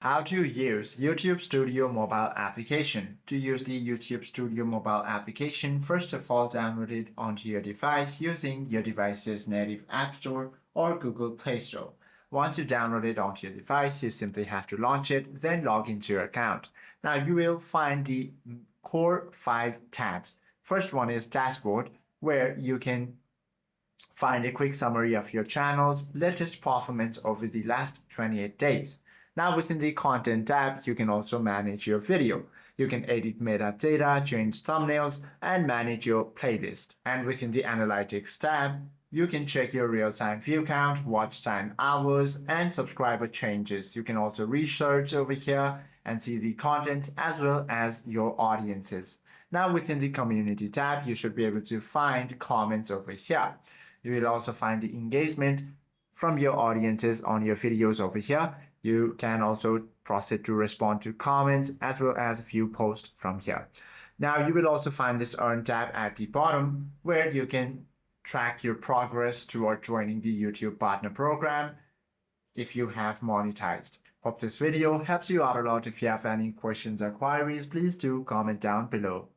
How to use YouTube Studio mobile application. To use the YouTube Studio mobile application, first of all, download it onto your device using your device's native App Store or Google Play Store. Once you download it onto your device, you simply have to launch it, then log into your account. Now you will find the core 5 tabs. First one is Dashboard, where you can find a quick summary of your channel's latest performance over the last 28 days. Now within the Content tab, you can also manage your video. You can edit metadata, change thumbnails, and manage your playlist. And within the Analytics tab, you can check your real-time view count, watch time hours, and subscriber changes. You can also research over here and see the content as well as your audiences. Now within the Community tab, you should be able to find comments over here. You will also find the engagement from your audiences on your videos over here. You can also proceed to respond to comments as well as view posts from here. Now you will also find this Earn tab at the bottom where you can track your progress toward joining the YouTube Partner Program if you have monetized. Hope this video helps you out a lot. If you have any questions or queries, please do comment down below.